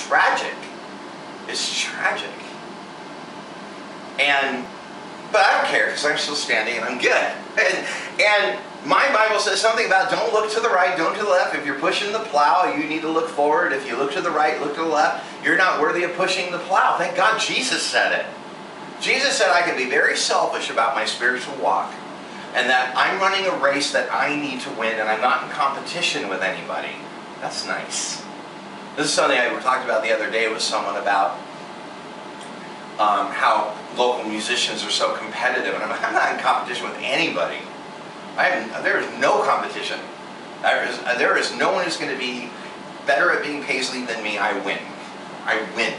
tragic. It's tragic. But I don't care, because I'm still standing and I'm good. And my Bible says something about don't look to the right, don't to the left. If you're pushing the plow, you need to look forward. If you look to the right, look to the left. You're not worthy of pushing the plow. Thank God Jesus said it. Jesus said I can be very selfish about my spiritual walk, and that I'm running a race that I need to win, and I'm not in competition with anybody. That's nice. This is something I talked about the other day with someone about how local musicians are so competitive, and I'm not in competition with anybody. There is no competition. There is no one who's going to be better at being Paisley than me. I win. I win.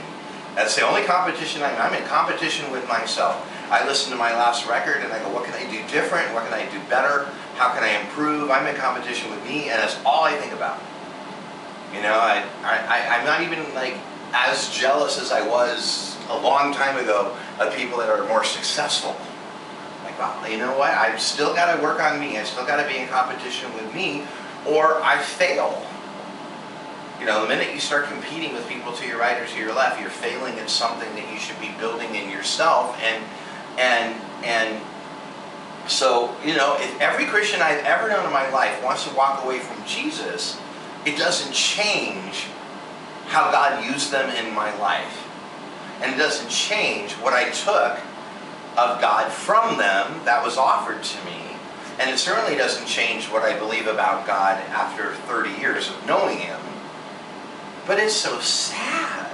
That's the only competition I'm in competition with myself. I listen to my last record and I go, what can I do different? What can I do better? How can I improve? I'm in competition with me, and that's all I think about. You know, I'm not even like as jealous as I was a long time ago of people that are more successful. Like, well, you know what? I've still got to work on me. I still got to be in competition with me, or I fail. You know, the minute you start competing with people to your right or to your left, you're failing at something that you should be building in yourself. And so, you know, if every Christian I've ever known in my life wants to walk away from Jesus, it doesn't change how God used them in my life. And it doesn't change what I took of God from them that was offered to me. And it certainly doesn't change what I believe about God after 30 years of knowing Him. But it's so sad.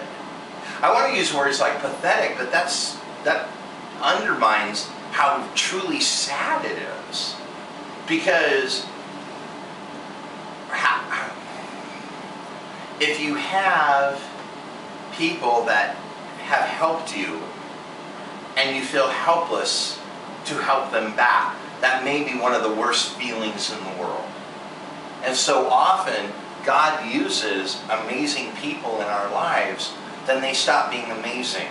I want to use words like pathetic, but that undermines how truly sad it is. Because if you have people that have helped you and you feel helpless to help them back, that may be one of the worst feelings in the world. And so often God uses amazing people in our lives, then they stop being amazing.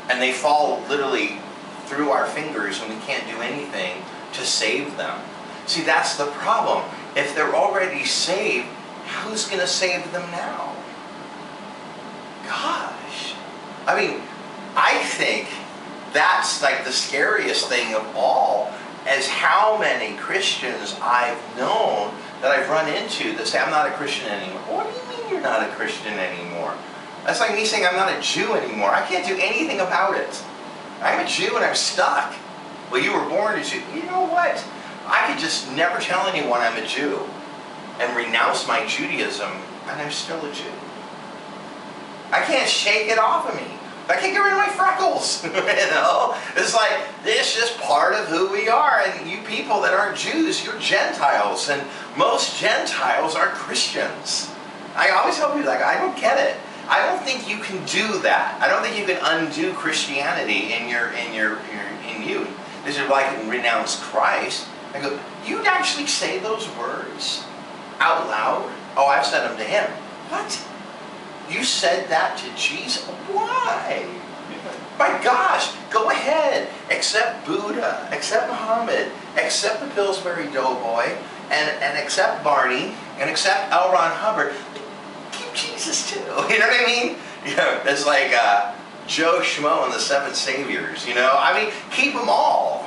And they fall literally through our fingers and we can't do anything to save them. See, that's the problem. If they're already saved, who's going to save them now? Gosh. I mean, I think that's like the scariest thing of all, is how many Christians I've known that I've run into that say, I'm not a Christian anymore. What do you mean you're not a Christian anymore? That's like me saying I'm not a Jew anymore. I can't do anything about it. I'm a Jew and I'm stuck. Well, you were born a Jew. You know what? I could just never tell anyone I'm a Jew and renounce my Judaism, and I'm still a Jew. I can't shake it off of me. I can't get rid of my freckles. You know? It's like, it's just part of who we are. And you people that aren't Jews, you're Gentiles. And most Gentiles are Christians. I always tell people, like, I don't get it. I don't think you can do that. I don't think you can undo Christianity in you. This is like renounce Christ. I go, you'd actually say those words out loud? Oh, I've said them to him. What? You said that to Jesus? Why? My gosh, go ahead. Accept Buddha, accept Muhammad, accept the Pillsbury Doughboy, and accept Barney, and accept L. Ron Hubbard. Keep Jesus too. You know what I mean? You know, it's like Joe Schmo and the Seven Saviors. You know, I mean, keep them all.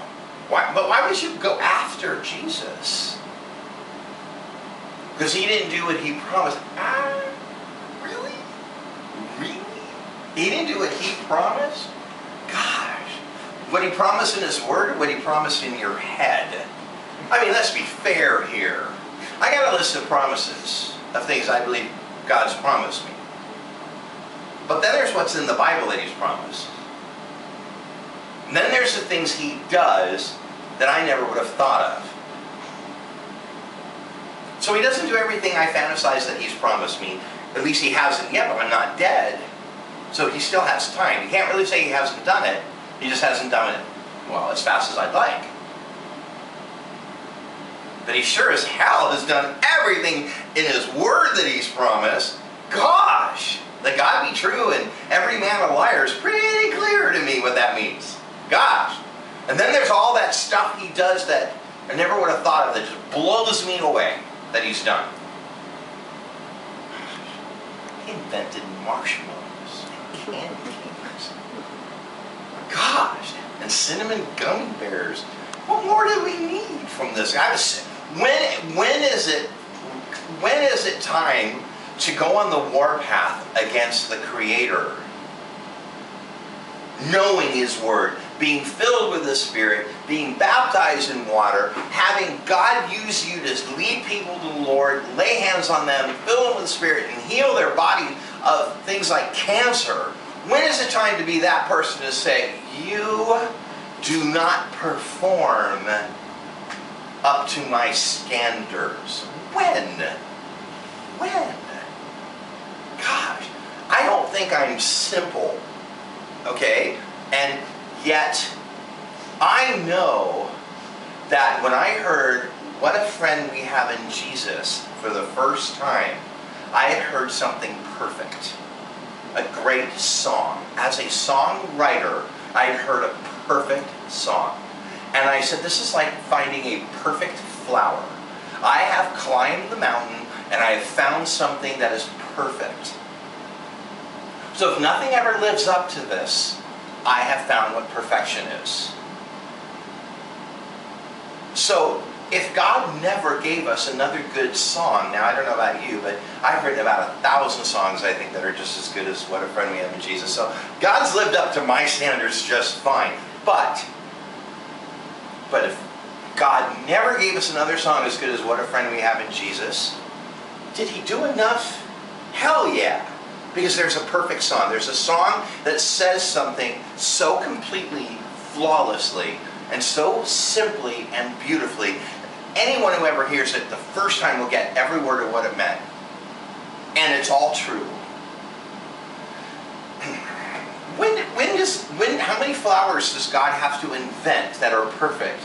Why? But why would you go after Jesus? Because he didn't do what he promised. Really? Really? He didn't do what he promised? Gosh. What he promised in his word, or what he promised in your head? I mean, let's be fair here. I got a list of promises of things I believe God's promised me. But then there's what's in the Bible that he's promised. And then there's the things he does that I never would have thought of. So he doesn't do everything I fantasize that he's promised me. At least he hasn't yet, but I'm not dead. So he still has time. You can't really say he hasn't done it. He just hasn't done it, well, as fast as I'd like. But he sure as hell has done everything in his word that he's promised. Gosh! Let God be true and every man a liar is pretty clear to me what that means. Gosh! And then there's all that stuff he does that I never would have thought of that just blows me away that he's done. He invented marshmallows and candy canes. Gosh, and cinnamon gummy bears. What more do we need from this guy? When is it time to go on the warpath against the Creator? Knowing His Word, being filled with the Spirit, being baptized in water, having God use you to lead people to the Lord, lay hands on them, fill them with the Spirit, and heal their body of things like cancer. When is it time to be that person to say, you do not perform up to my standards? When? Gosh, I don't think I'm simple. Okay? And yet, I know that when I heard What a Friend We Have in Jesus for the first time, I had heard something perfect. A great song. As a songwriter, I had heard a perfect song. And I said, this is like finding a perfect flower. I have climbed the mountain and I have found something that is perfect. So if nothing ever lives up to this, I have found what perfection is. So if God never gave us another good song, now I don't know about you, but I've written about 1,000 songs I think that are just as good as What a Friend We Have in Jesus. So God's lived up to my standards just fine. But if God never gave us another song as good as What a Friend We Have in Jesus, did He do enough? Hell yeah. Because there's a perfect song. There's a song that says something so completely, flawlessly, and so simply and beautifully. Anyone who ever hears it the first time will get every word of what it meant. And it's all true. How many flowers does God have to invent that are perfect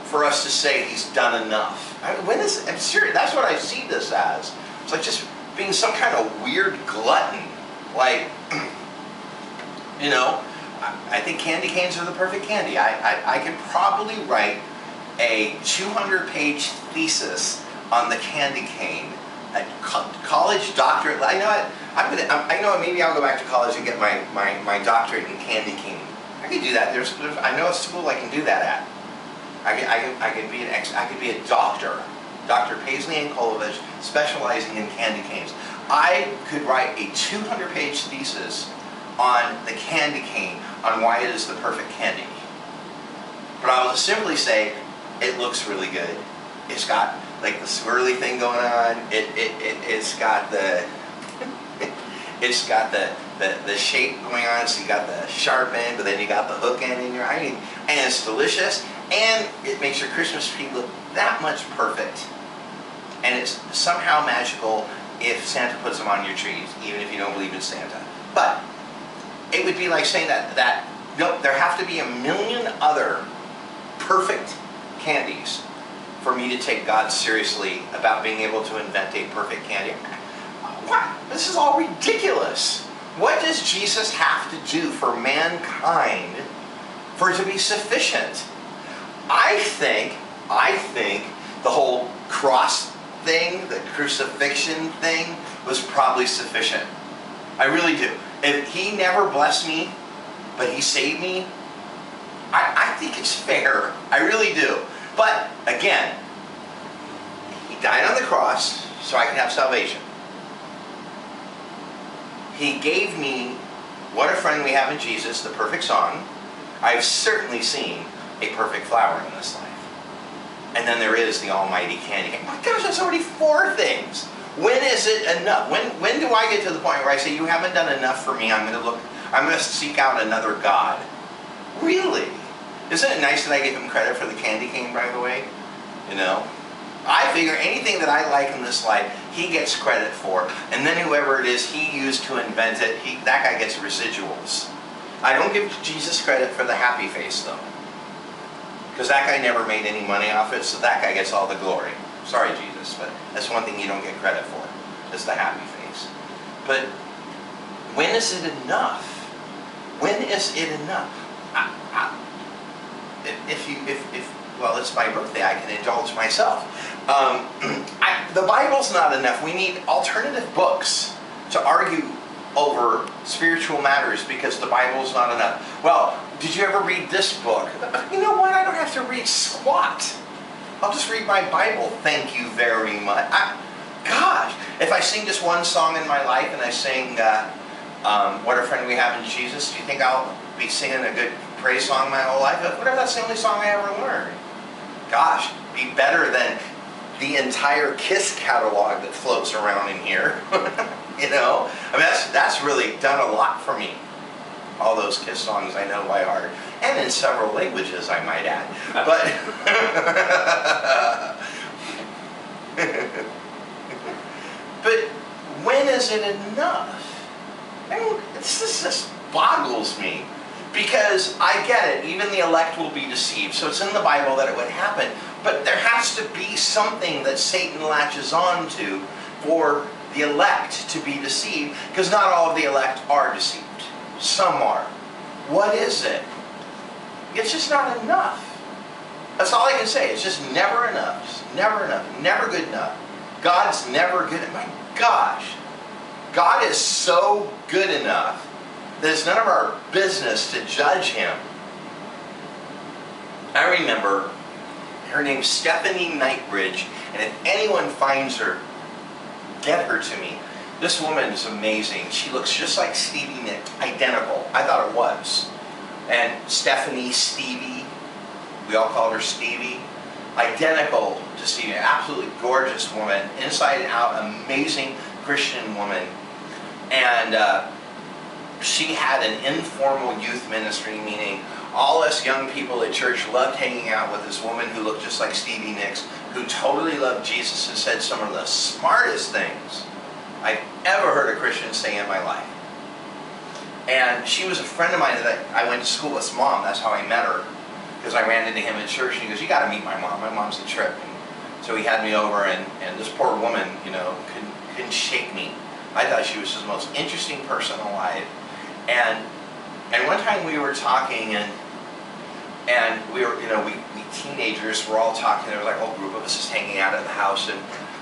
for us to say He's done enough? I'm serious. That's what I see this as. It's like just being some kind of weird glutton. Like, you know, I think candy canes are the perfect candy. I could probably write a 200-page thesis on the candy cane. A college doctorate. I know maybe I'll go back to college and get my doctorate in candy cane. I could do that. I know a school I can do that at. I could be a doctor. Dr. Paisley Yankolovich, specializing in candy canes. I could write a 200-page thesis on the candy cane, on why it is the perfect candy. But I will just simply say, it looks really good. It's got like the swirly thing going on. It's got the it's got the shape going on. So you got the sharp end, but then you got the hook end in your eye, and it's delicious. And it makes your Christmas tree look that much perfect. And it's somehow magical if Santa puts them on your trees, even if you don't believe in Santa. But it would be like saying that no, there have to be a million other perfect candies for me to take God seriously about being able to invent a perfect candy. What? This is all ridiculous. What does Jesus have to do for mankind for it to be sufficient? I think the whole cross thing, the crucifixion thing, was probably sufficient. I really do. If He never blessed me, but He saved me, I think it's fair. I really do. But, again, He died on the cross so I can have salvation. He gave me What a Friend We Have in Jesus, the perfect song. I've certainly seen a perfect flower in this life. And then there is the almighty candy cane. My gosh, that's already 4 things. When is it enough? When do I get to the point where I say, you haven't done enough for me, I'm going to seek out another God? Really? Isn't it nice that I give Him credit for the candy cane, by the way? You know? I figure anything that I like in this life, He gets credit for. And then whoever it is He used to invent it, that guy gets residuals. I don't give Jesus credit for the happy face, though. Because that guy never made any money off it, so that guy gets all the glory. Sorry, Jesus, but that's one thing you don't get credit for, is the happy face. But when is it enough? When is it enough? Well, it's my birthday, I can indulge myself. The Bible's not enough. We need alternative books. to argue over spiritual matters because the Bible's not enough. Well, did you ever read this book? You know what? I don't have to read squat. I'll just read my Bible. Thank you very much. Gosh, if I sing just one song in my life and I sing What a Friend We Have in Jesus, do you think I'll be singing a good praise song my whole life? What if that's the only song I ever learned? Gosh, be better than the entire KISS catalog that floats around in here. You know? I mean, that's really done a lot for me. All those KISS songs I know by heart. And in several languages, I might add. But but when is it enough? I mean, this just boggles me. Because I get it, even the elect will be deceived. So it's in the Bible that it would happen. But there has to be something that Satan latches on to for the elect to be deceived. Because not all of the elect are deceived. Some are. What is it? It's just not enough. That's all I can say. It's just never enough. Just never enough. Never good enough. God's never good enough. My gosh. God is so good enough that it's none of our business to judge Him. I remember her name's Stephanie Knightbridge, and if anyone finds her, get her to me. This woman is amazing. She looks just like Stevie Nicks, identical. I thought it was. And Stephanie, Stevie, we all called her Stevie, identical to Stevie. Absolutely gorgeous woman, inside and out, amazing Christian woman. And she had an informal youth ministry, meaning all us young people at church loved hanging out with this woman who looked just like Stevie Nicks, who totally loved Jesus and said some of the smartest things I've ever heard a Christian say in my life. And she was a friend of mine that I went to school with. His mom. That's how I met her. Because I ran into him at church and he goes, "You got to meet my mom. My mom's a trip." And so he had me over, and this poor woman, you know, couldn't shake me. I thought she was just the most interesting person alive. And one time we were talking, and we were, you know, we teenagers were all talking. There was like a whole group of us just hanging out at the house, and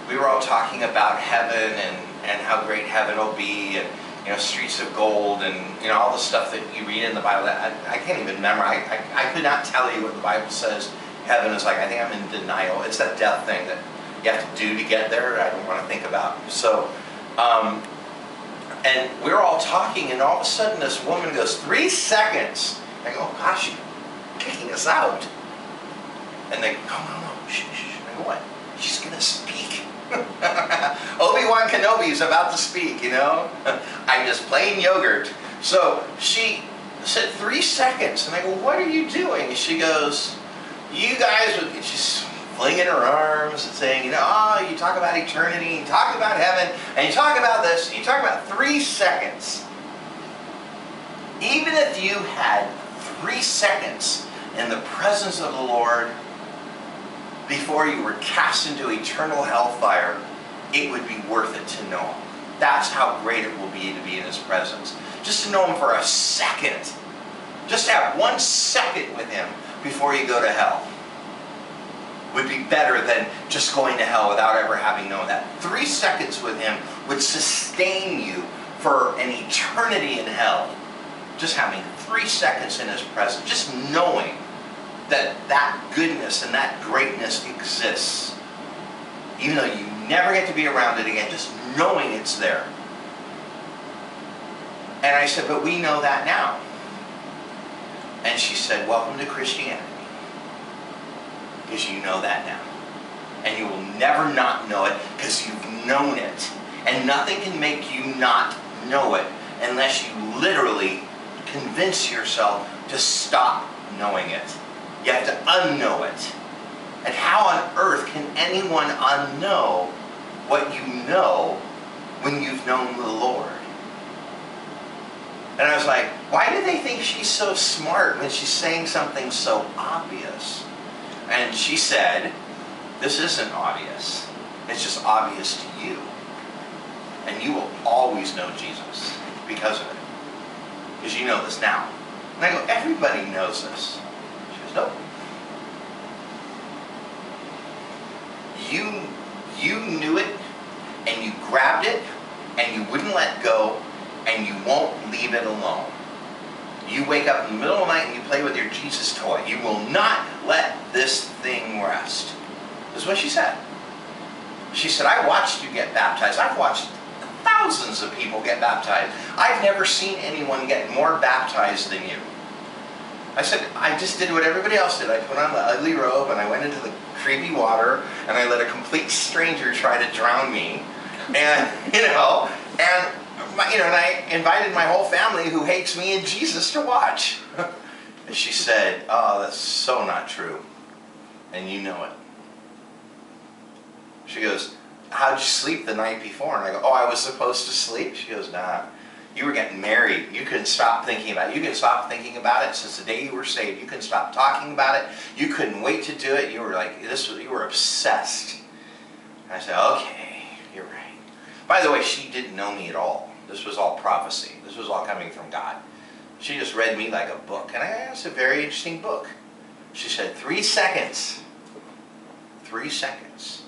we were all talking about heaven and how great heaven will be, and you know, streets of gold, and you know, all the stuff that you read in the Bible. That I can't even remember. I could not tell you what the Bible says heaven is like. I think I'm in denial. It's that death thing that you have to do to get there. I don't want to think about. So, and we're all talking, and all of a sudden this woman goes, 3 seconds. I go, "Oh gosh, you're kicking us out." And they go, "No, shh, shh." I go, "What? She's gonna speak." Obi-Wan Kenobi is about to speak, you know. I'm just plain yogurt. So she said 3 seconds, and I go, "What are you doing?" And she goes, "You guys," she's flinging her arms and saying, you know, "Oh, you talk about eternity, you talk about heaven, and you talk about this, and you talk about 3 seconds. Even if you had 3 seconds in the presence of the Lord before you were cast into eternal hellfire, it would be worth it to know Him." That's how great it will be in His presence. Just to know Him for a second. Just to have 1 second with Him before you go to hell would be better than just going to hell without ever having known that. 3 seconds with Him would sustain you for an eternity in hell. Just having 3 seconds in His presence. Just knowing that goodness and that greatness exists. Even though you never get to be around it again, just knowing it's there. And I said, "But we know that now." And she said, "Welcome to Christianity. Because you know that now. And you will never not know it because you've known it. And nothing can make you not know it unless you literally convince yourself to stop knowing it. You have to unknow it. And how on earth can anyone unknow what you know when you've known the Lord?" And I was like, why do they think she's so smart when she's saying something so obvious? And she said, "This isn't obvious. It's just obvious to you. And you will always know Jesus because of it. Because you know this now." And I go, "Everybody knows this." She goes, "Nope. You knew it, and you grabbed it, and you wouldn't let go, and you won't leave it alone. You wake up in the middle of the night and you play with your Jesus toy. You will not let this thing rest. This is what she said. She said, I watched you get baptized. I've watched thousands of people get baptized. I've never seen anyone get more baptized than you. I said, I just did what everybody else did. I put on the ugly robe and I went into the creepy water and I let a complete stranger try to drown me. And, and I invited my whole family who hates me and Jesus to watch. And she said, oh, that's so not true. And you know it. She goes, how'd you sleep the night before? And I go, oh, I was supposed to sleep? She goes, nah, you were getting married. You couldn't stop thinking about it. You couldn't stop thinking about it since the day you were saved. You couldn't stop talking about it. You couldn't wait to do it. You were like, you were obsessed. And I said, okay, you're right. By the way, she didn't know me at all. This was all prophecy. This was all coming from God. She just read me like a book. And it's a very interesting book. She said, 3 seconds. 3 seconds.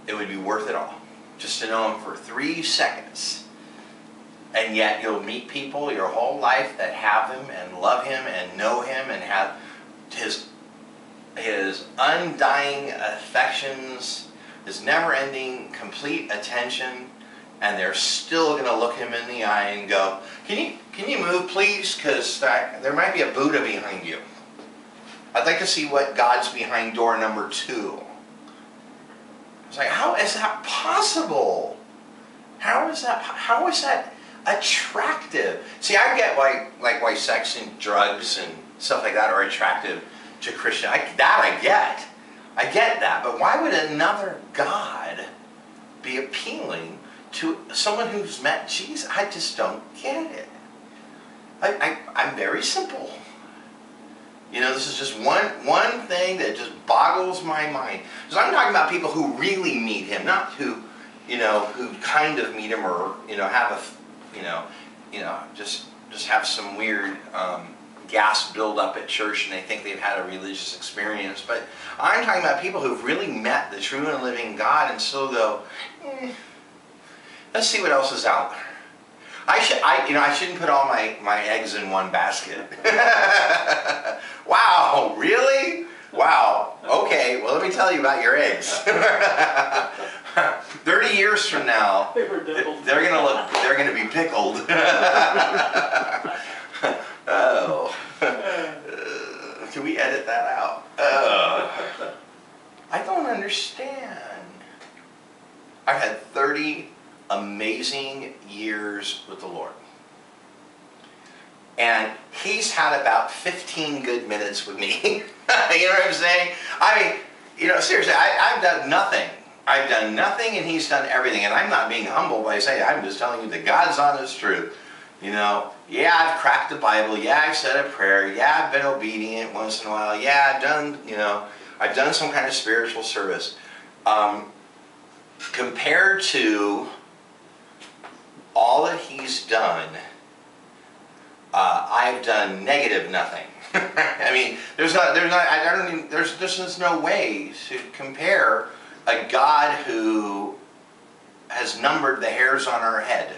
It would be worth it all. Just to know him for 3 seconds. And yet you'll meet people your whole life that have him and love him and know him and have his undying affections, his never-ending complete attention, and they're still going to look him in the eye and go, can you move please? Because there might be a Buddha behind you. I'd like to see what God's behind door number 2. It's like, how is that possible? How is that attractive? See, I get why sex and drugs and stuff like that are attractive to Christians. I get that. But why would another God be appealing to someone who's met Jesus? I just don't get it. I'm very simple. This is just one thing that just boggles my mind. Because I'm talking about people who really meet him, not who kind of meet him or, have just have some weird gas build up at church and they think they've had a religious experience. But I'm talking about people who've really met the true and living God and still go, let's see what else is out there. I shouldn't put all my eggs in one basket. Wow, really? Wow. Okay, well, let me tell you about your eggs. 30 years from now, they're gonna be pickled. Oh. Can we edit that out? I don't understand. I've had 30 amazing years with the Lord. And he's had about 15 good minutes with me. You know what I'm saying? I mean, seriously, I've done nothing. I've done nothing and he's done everything. And I'm not being humble by saying, I'm just telling you the God's honest truth. Yeah, I've cracked the Bible. Yeah, I've said a prayer. Yeah, I've been obedient once in a while. Yeah, I've done some kind of spiritual service. Compared to all that he's done, I've done negative nothing. I mean, there's no way to compare a God who has numbered the hairs on our head,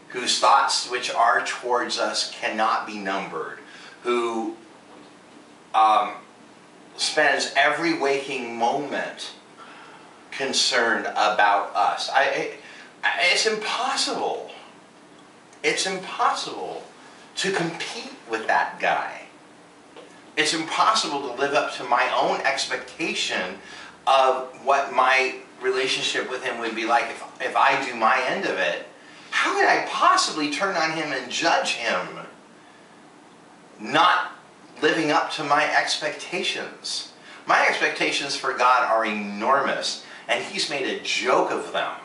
whose thoughts which are towards us cannot be numbered, who spends every waking moment concerned about us. It's impossible. It's impossible to compete with that guy. It's impossible to live up to my own expectation of what my relationship with him would be like if I do my end of it. How could I possibly turn on him and judge him not living up to my expectations? My expectations for God are enormous, and he's made a joke of them.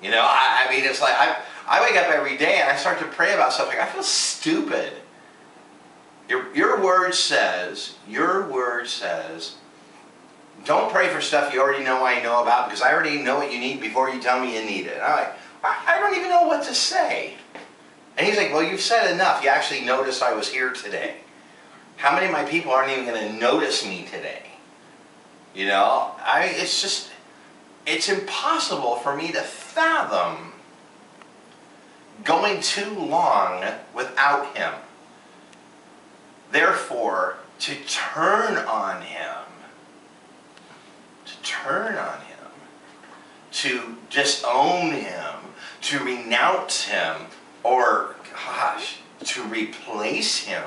I mean, it's like I wake up every day and I start to pray about stuff like I feel stupid. Your word says, don't pray for stuff you already know I know about because I already know what you need before you tell me you need it. I'm like, I don't even know what to say. And he's like, well, you've said enough. You actually noticed I was here today. How many of my people aren't even going to notice me today? It's just, it's impossible for me to fathom going too long without him. Therefore, to turn on him, to disown him, to renounce him, or, gosh, to replace him.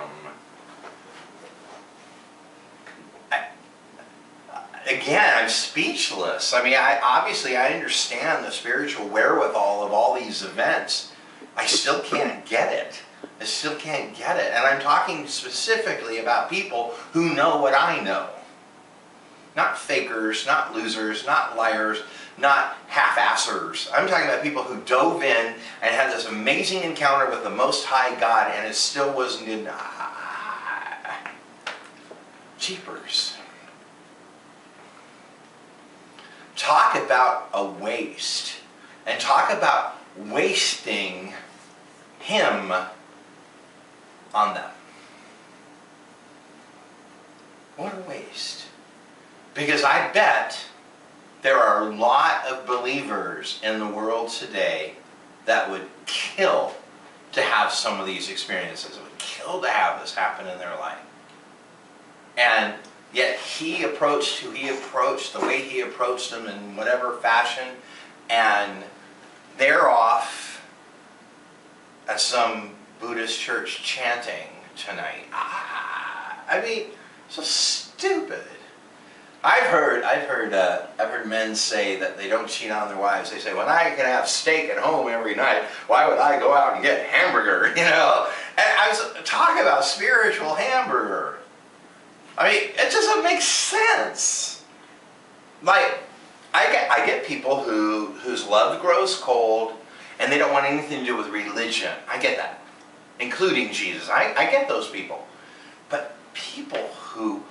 Again, I'm speechless. I mean, obviously I understand the spiritual wherewithal of all these events. I still can't get it. I still can't get it. And I'm talking specifically about people who know what I know. Not fakers, not losers, not liars, not half-assers. I'm talking about people who dove in and had this amazing encounter with the Most High God, and it still wasn't good. Jeepers. Talk about a waste. And talk about wasting him on them. What a waste. Because I bet there are a lot of believers in the world today that would kill to have some of these experiences. It would kill to have this happen in their life. And yet he approached who he approached, the way he approached them in whatever fashion, and they're off at some Buddhist church chanting tonight. I mean, so stupid. I've heard men say that they don't cheat on their wives. They say, when I can have steak at home every night, why would I go out and get hamburger? You know? And I was talking about spiritual hamburger. I mean, it doesn't make sense. Like, I get people whose love grows cold and they don't want anything to do with religion. I get that. Including Jesus. I get those people. But people who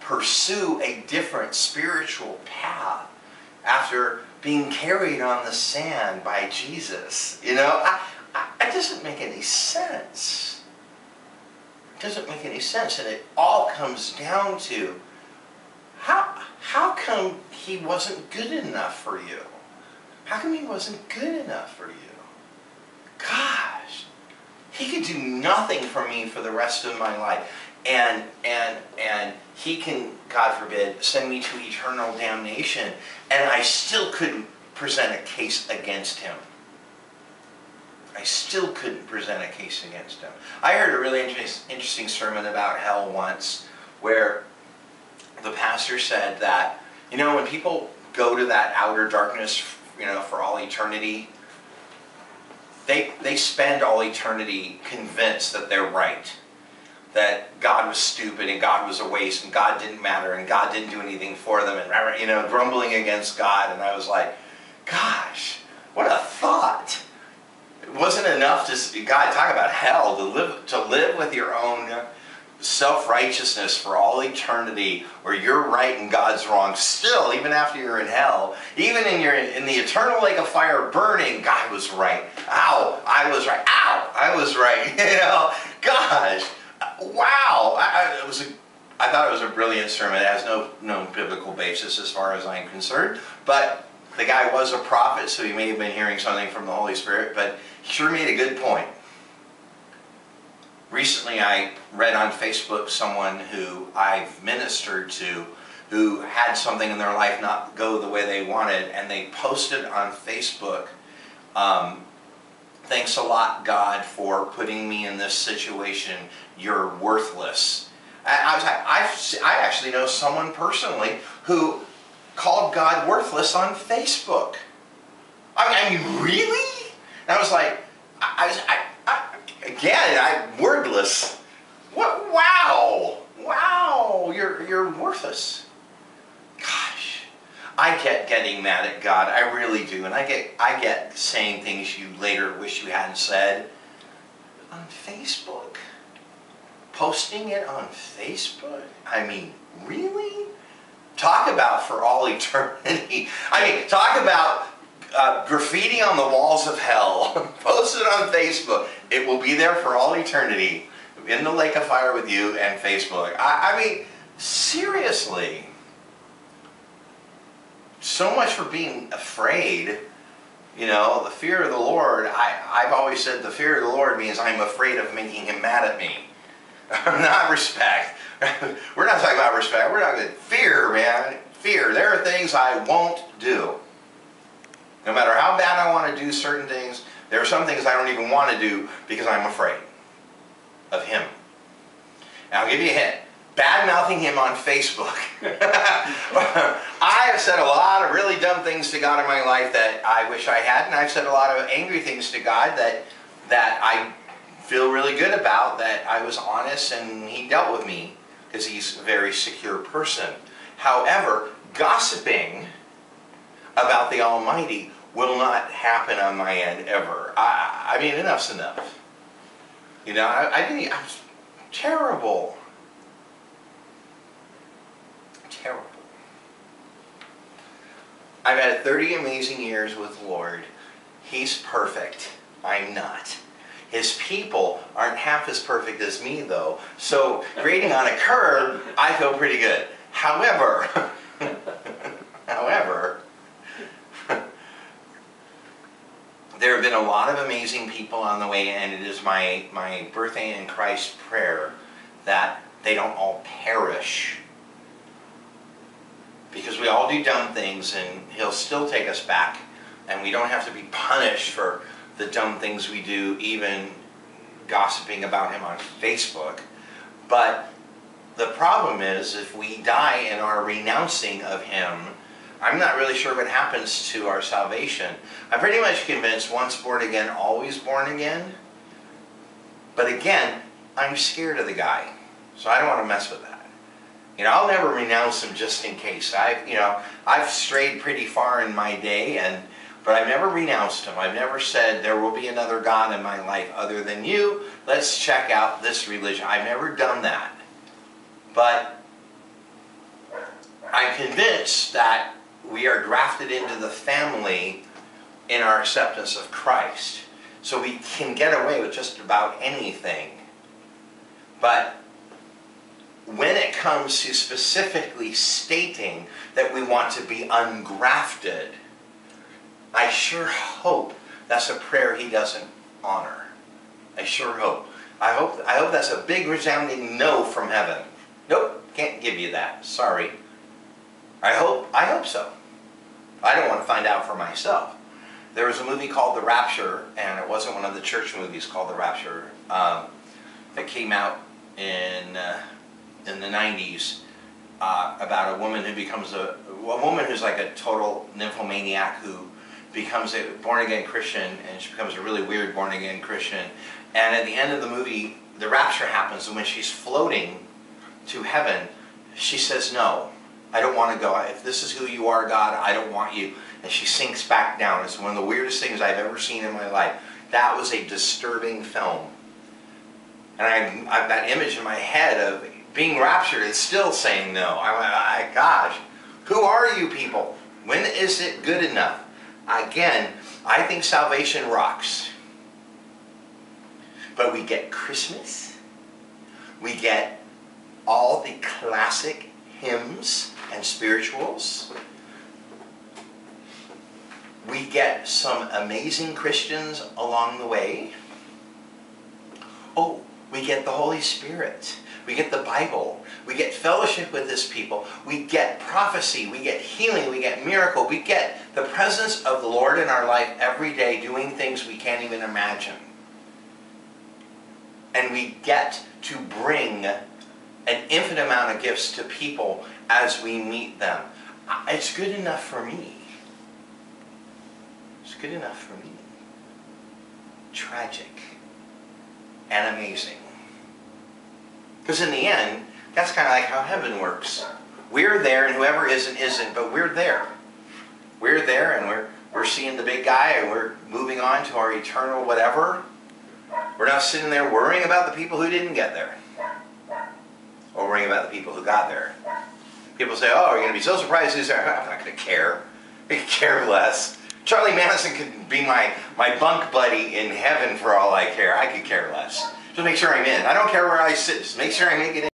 pursue a different spiritual path after being carried on the sand by Jesus, you know, it doesn't make any sense. It doesn't make any sense, and it all comes down to how come he wasn't good enough for you? How come he wasn't good enough for you? Gosh, he could do nothing for me for the rest of my life. And he can, God forbid, send me to eternal damnation, and I still couldn't present a case against him. I still couldn't present a case against him. I heard a really interesting sermon about hell once, where the pastor said that, you know, when people go to that outer darkness, you know, for all eternity, they spend all eternity convinced that they're right. That God was stupid and God was a waste and God didn't matter and God didn't do anything for them, and, you know, grumbling against God. And I was like, gosh, what a thought. It wasn't enough to, God, talk about hell, to live with your own self-righteousness for all eternity, where you're right and God's wrong. Still, even after you're in hell, even in the eternal lake of fire burning, God was right. Ow, I was right. Ow, I was right. You know, gosh. Wow, I thought it was a brilliant sermon. It has no biblical basis as far as I'm concerned, but the guy was a prophet, so he may have been hearing something from the Holy Spirit, but he sure made a good point. Recently I read on Facebook someone who I've ministered to who had something in their life not go the way they wanted, and they posted on Facebook, thanks a lot, God, for putting me in this situation. You're worthless. I actually know someone personally who called God worthless on Facebook. I mean, really? And I was like, I'm wordless. What? Wow, wow, you're worthless. Gosh, I get getting mad at God. I really do, and I get saying things you later wish you hadn't said on Facebook. Posting it on Facebook? I mean, really? Talk about for all eternity. I mean, talk about graffiti on the walls of hell. Post it on Facebook. It will be there for all eternity. In the lake of fire with you and Facebook. I mean, seriously. so much for being afraid. You know, the fear of the Lord, I've always said the fear of the Lord means I'm afraid of making him mad at me. Not respect. We're not talking about respect. We're talking about fear, man. Fear. There are things I won't do. No matter how bad I want to do certain things, there are some things I don't even want to do because I'm afraid of him. And I'll give you a hint. Bad-mouthing him on Facebook. I have said a lot of really dumb things to God in my life that I wish I hadn't. I've said a lot of angry things to God that I feel really good about, that I was honest and he dealt with me because he's a very secure person. However, gossiping about the Almighty will not happen on my end ever. I mean, enough's enough. You know, I'm terrible. Terrible. I've had 30 amazing years with the Lord. He's perfect. I'm not. His people aren't half as perfect as me, though. So, grading on a curve, I feel pretty good. However, there have been a lot of amazing people on the way, and it is my birthday in Christ prayer that they don't all perish. Because we all do dumb things, and he'll still take us back, and we don't have to be punished for the dumb things we do, even gossiping about him on Facebook. But the problem is, if we die in our renouncing of him, I'm not really sure what happens to our salvation. I'm pretty much convinced once born again, always born again. But again, I'm scared of the guy, so I don't want to mess with that. You know, I'll never renounce him just in case. I've strayed pretty far in my day, but I've never renounced him. I've never said there will be another God in my life other than you. Let's check out this religion. I've never done that. But I'm convinced that we are grafted into the family in our acceptance of Christ. So we can get away with just about anything. But when it comes to specifically stating that we want to be ungrafted, I sure hope that's a prayer he doesn't honor. I sure hope. I hope that's a big resounding no from heaven. Nope, can't give you that. Sorry. I hope so. I don't want to find out for myself. There was a movie called The Rapture, and it wasn't one of the church movies called The Rapture, that came out in the 90s about a woman who becomes a woman who's like a total nymphomaniac who becomes a born-again Christian, and she becomes a really weird born-again Christian. And at the end of the movie, the rapture happens, and when she's floating to heaven, she says, "No, I don't want to go. If this is who you are, God, I don't want you." And she sinks back down. It's one of the weirdest things I've ever seen in my life. That was a disturbing film. And I've that image in my head of being raptured and still saying no. Gosh, who are you people? When is it good enough? Again, I think salvation rocks. But we get Christmas. We get all the classic hymns and spirituals. We get some amazing Christians along the way. Oh, we get the Holy Spirit. We get the Bible. We get fellowship with His people. We get prophecy. We get healing. We get miracle. We get the presence of the Lord in our life every day, doing things we can't even imagine. And we get to bring an infinite amount of gifts to people as we meet them. It's good enough for me. It's good enough for me. Tragic and amazing. Because in the end, that's kind of like how heaven works. We're there, and whoever isn't, but we're there. We're there, and we're seeing the big guy, and we're moving on to our eternal whatever. We're not sitting there worrying about the people who didn't get there. Or worrying about the people who got there. People say, "Oh, you're going to be so surprised who's there." I'm not going to care. I could care less. Charlie Manson could be my bunk buddy in heaven for all I care. I could care less. Just make sure I'm in. I don't care where I sit. Just make sure I make it in.